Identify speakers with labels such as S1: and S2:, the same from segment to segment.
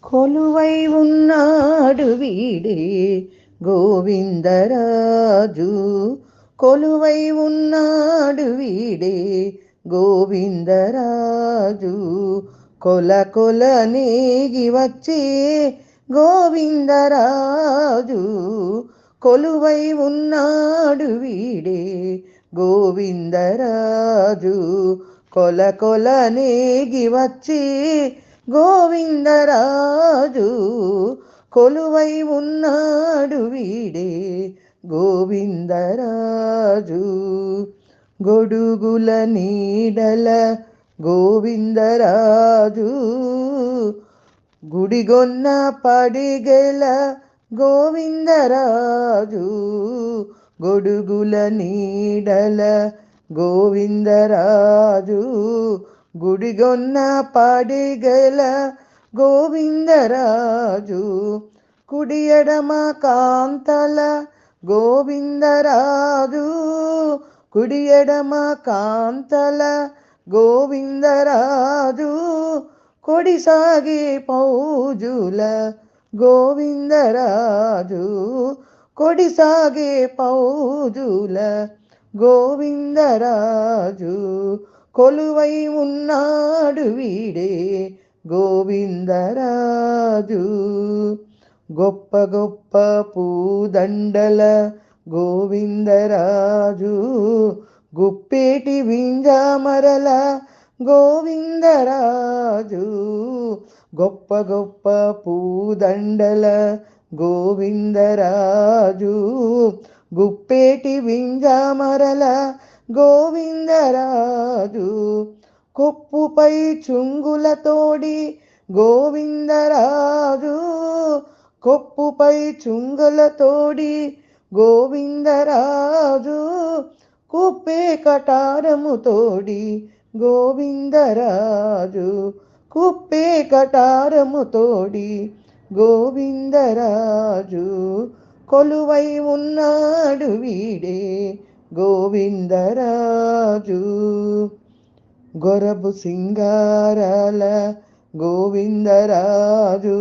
S1: కొలువై ఉన్నాడు వీడే గోవిందరాజు. కొలువై ఉన్నాడు వీడే గోవిందరాజు. కొల కొల నేగి వచ్చే గోవిందరాజు. కొలువై ఉన్నాడు వీడే గోవిందరాజు. కొల కొల నేగి వచ్చే గోవిందరాజు. కొలువై ఉన్నాడు వీడే గోవిందరాజు. గొడుగుల నీడల గోవిందరాజు. గుడిగొన్న పడిగెల గోవిందరాజు. గొడుగుల నీడల గోవిందరాజు. గుడిగొన్న పడిగెల గోవిందరాజు. కుడి ఎడమ కాంతల గోవిందరాజు. కుడి ఎడమ కాంతల గోవిందరాజు. కొడి సాగే పౌజుల గోవిందరాజు. కొడి సాగే పౌజుల గోవిందరాజు. కొలువై ఉన్నాడు వీడే గోవిందరాజు. గొప్ప గొప్ప పూదండల గోవిందరాజు. గుప్పేటి వింజామరల గోవిందరాజు. గొప్ప గొప్ప పూదండల గోవిందరాజు. గుప్పేటి వింజామరల గోవిందరాజు. కొప్పుపై చుంగులతోడి గోవిందరాజు. కొప్పుపై చుంగులతోడి గోవిందరాజు. కుప్పే కటారముతోడి గోవిందరాజు. కుప్పే కటారముతోడి గోవిందరాజు. కొలువై ఉన్నాడు వీడే గోవిందరాజు. గొరబు సింగారాల గోవిందరాజు.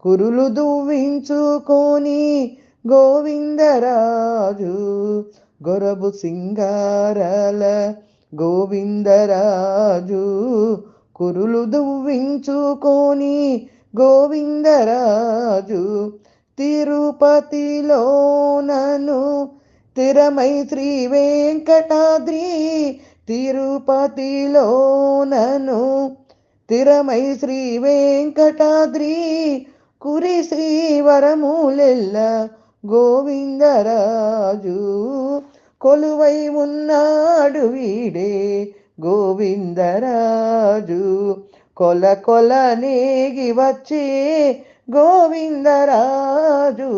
S1: కురులు దువ్వించుకొని గోవిందరాజు. గొరబు సింగారాల గోవిందరాజు. కురులు దువ్వించుకొని గోవిందరాజు. తిరుపతిలోనను తిరమై శ్రీ వెంకటాద్రి. తిరుపతిలోనను తిరమై శ్రీ వెంకటాద్రి. కురి శ్రీవరములెల్ల గోవిందరాజు. కొలువై ఉన్నాడు వీడే గోవిందరాజు. కొల కొల నేగి వచ్చే గోవిందరాజు.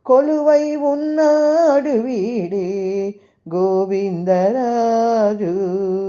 S1: కొలువై ఉన్నాడు వీడే గోవిందరాజు.